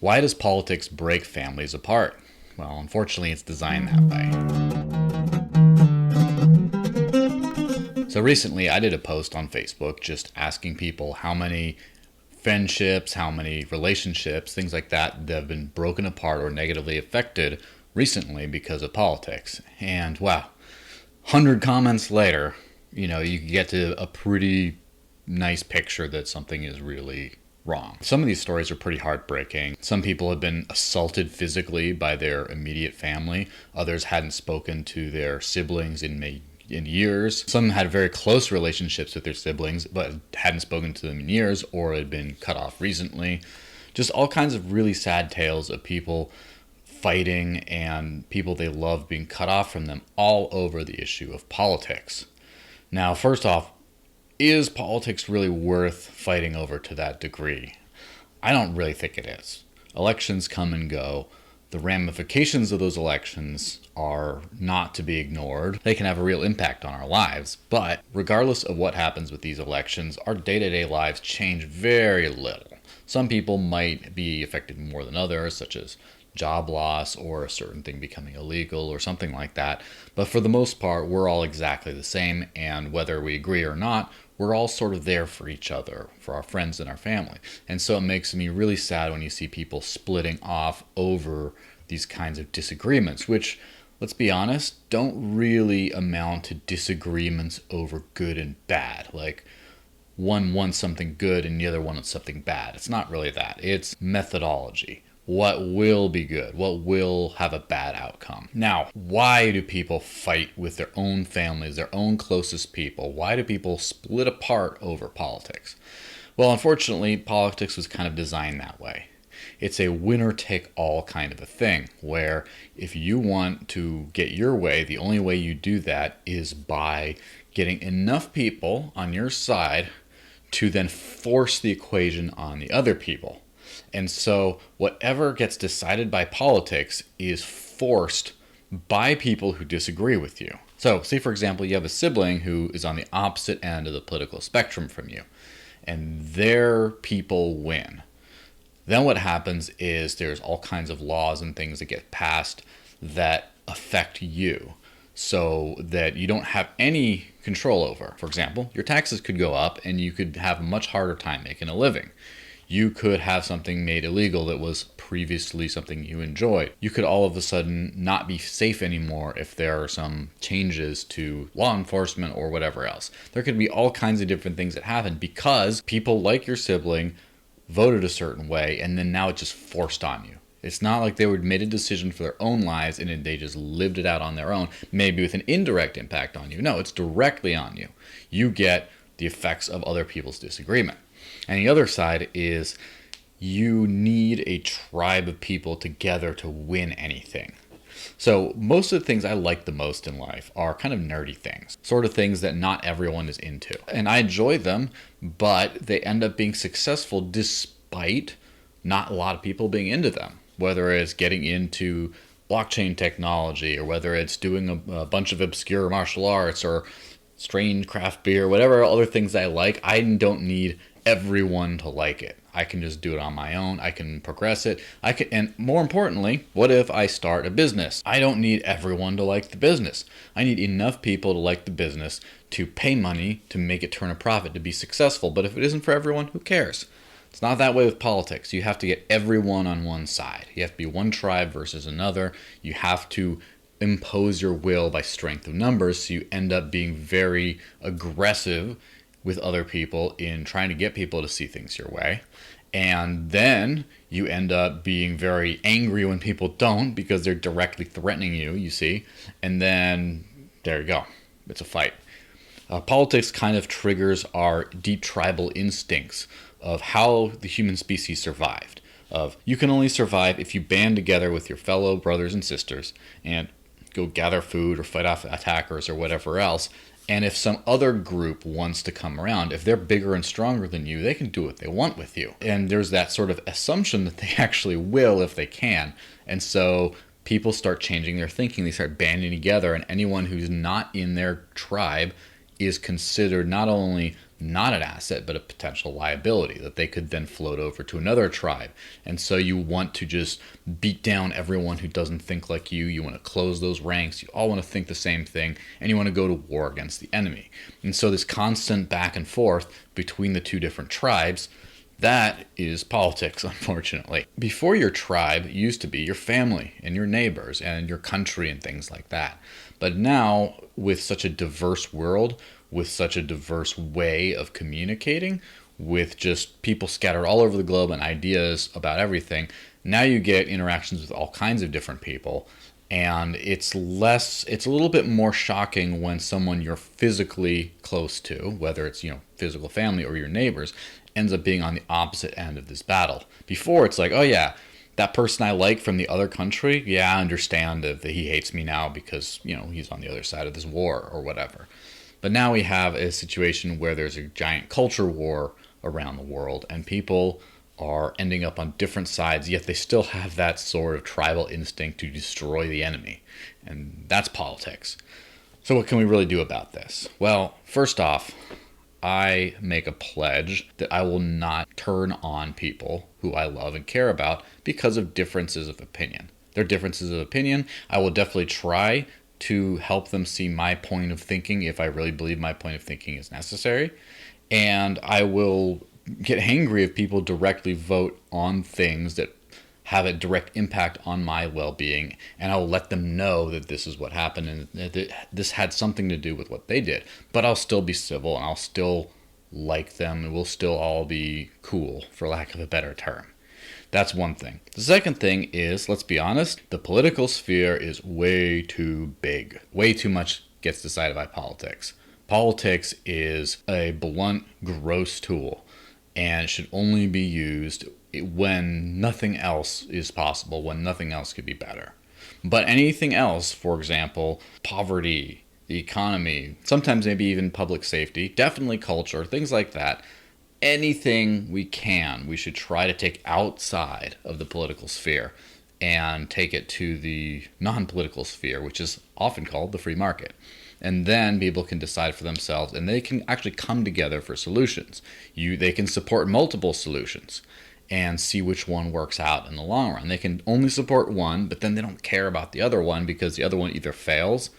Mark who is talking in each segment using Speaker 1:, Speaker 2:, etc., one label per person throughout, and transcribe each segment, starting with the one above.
Speaker 1: Why does politics break families apart? Well, unfortunately, it's designed that way. So recently, I did a post on Facebook just asking people how many friendships, how many relationships, things like that have been broken apart or negatively affected recently because of politics. And wow, 100 comments later, you get to a pretty nice picture that something is really wrong. Some of these stories are pretty heartbreaking. Some people have been assaulted physically by their immediate family. Others hadn't spoken to their siblings in years. Some had very close relationships with their siblings, but hadn't spoken to them in years or had been cut off recently. Just all kinds of really sad tales of people fighting and people they love being cut off from them, all over the issue of politics. Now, first off, is politics really worth fighting over to that degree? I don't really think it is. Elections come and go. The ramifications of those elections are not to be ignored. They can have a real impact on our lives, but regardless of what happens with these elections, our day-to-day lives change very little. Some people might be affected more than others, such as job loss or a certain thing becoming illegal or something like that. But for the most part, we're all exactly the same, and whether we agree or not, we're all sort of there for each other, for our friends and our family. And so it makes me really sad when you see people splitting off over these kinds of disagreements, which, let's be honest, don't really amount to disagreements over good and bad. Like, one wants something good and the other wants something bad. It's not really that. It's methodology. What will be good? What will have a bad outcome? Now, why do people fight with their own families, their own closest people? Why do people split apart over politics? Well, unfortunately, politics was kind of designed that way. It's a winner-take-all kind of a thing, where if you want to get your way, the only way you do that is by getting enough people on your side to then force the equation on the other people. And so whatever gets decided by politics is forced by people who disagree with you. So say, for example, you have a sibling who is on the opposite end of the political spectrum from you, and their people win. Then what happens is there's all kinds of laws and things that get passed that affect you, so that you don't have any control over. For example, your taxes could go up and you could have a much harder time making a living. You could have something made illegal that was previously something you enjoyed. You could all of a sudden not be safe anymore if there are some changes to law enforcement or whatever else. There could be all kinds of different things that happen because people like your sibling voted a certain way, and then now it's just forced on you. It's not like they made a decision for their own lives and then they just lived it out on their own, maybe with an indirect impact on you. No, it's directly on you. You get the effects of other people's disagreement. And the other side is you need a tribe of people together to win anything. So most of the things I like the most in life are kind of nerdy things, sort of things that not everyone is into. And I enjoy them, but they end up being successful despite not a lot of people being into them. Whether it's getting into blockchain technology, or whether it's doing a bunch of obscure martial arts or strange craft beer, whatever other things I like, I don't need everyone to like it. I can just do it on my own. I can progress it. And more importantly, what if I start a business? I don't need everyone to like the business. I need enough people to like the business to pay money to make it turn a profit, to be successful. But if it isn't for everyone, who cares? It's not that way with politics. You have to get everyone on one side. You have to be one tribe versus another. You have to impose your will by strength of numbers, so you end up being very aggressive with other people in trying to get people to see things your way. And then you end up being very angry when people don't, because they're directly threatening you, you see. And then there you go. It's a fight. Politics kind of triggers our deep tribal instincts of how the human species survived. Of you can only survive if you band together with your fellow brothers and sisters and go gather food or fight off attackers or whatever else. And if some other group wants to come around, if they're bigger and stronger than you, they can do what they want with you. And there's that sort of assumption that they actually will if they can. And so people start changing their thinking. They start banding together, and anyone who's not in their tribe is considered not only not an asset, but a potential liability that they could then float over to another tribe. And so you want to just beat down everyone who doesn't think like you. You want to close those ranks. You all want to think the same thing, and you want to go to war against the enemy. And so this constant back and forth between the two different tribes, that is politics, unfortunately. Before, your tribe used to be your family and your neighbors and your country and things like that. But now, with such a diverse world, with such a diverse way of communicating, with just people scattered all over the globe and ideas about everything, now you get interactions with all kinds of different people. And it's a little bit more shocking when someone you're physically close to, whether it's, physical family or your neighbors, ends up being on the opposite end of this battle. Before, it's like, oh yeah, that person I like from the other country, yeah, I understand that he hates me now because, he's on the other side of this war or whatever. But now we have a situation where there's a giant culture war around the world, and people are ending up on different sides, yet they still have that sort of tribal instinct to destroy the enemy. And that's politics. So what can we really do about this? Well, first off, I make a pledge that I will not turn on people who I love and care about because of differences of opinion. Their differences of opinion, I will definitely try to help them see my point of thinking if I really believe my point of thinking is necessary. And I will get angry if people directly vote on things that have a direct impact on my well-being, and I'll let them know that this is what happened and that this had something to do with what they did. But I'll still be civil, and I'll still like them, and we'll still all be cool, for lack of a better term. That's one thing. The second thing is, let's be honest, the political sphere is way too big. Way too much gets decided by politics. Politics is a blunt, gross tool, and should only be used when nothing else is possible, when nothing else could be better. But anything else, for example, poverty, the economy, sometimes maybe even public safety, definitely culture, things like that, anything we should try to take outside of the political sphere and take it to the non-political sphere, which is often called the free market. And then people can decide for themselves, and they can actually come together for solutions. They can support multiple solutions and see which one works out in the long run. They can only support one, but then they don't care about the other one because the other one either fails,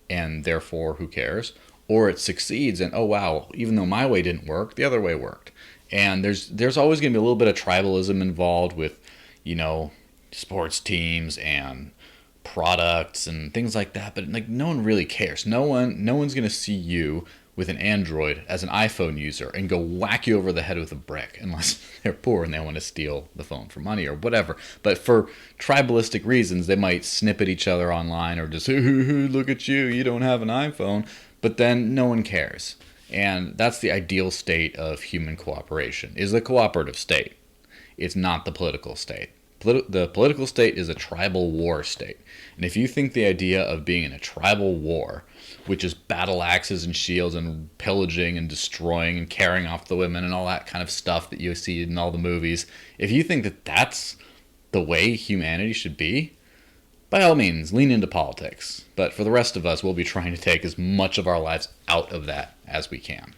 Speaker 1: and therefore who cares, or it succeeds and, oh wow, even though my way didn't work, the other way worked. And there's always going to be a little bit of tribalism involved with, sports teams and products and things like that, but no one really cares. No one's going to see you with an Android as an iPhone user and go whack you over the head with a brick, unless they're poor and they want to steal the phone for money or whatever. But for tribalistic reasons, they might snip at each other online or just, look at you, you don't have an iPhone. But then no one cares. And that's the ideal state of human cooperation, is the cooperative state. It's not the political state. The political state is a tribal war state. And if you think the idea of being in a tribal war, which is battle axes and shields and pillaging and destroying and carrying off the women and all that kind of stuff that you see in all the movies, if you think that that's the way humanity should be, by all means, lean into politics. But for the rest of us, we'll be trying to take as much of our lives out of that as we can.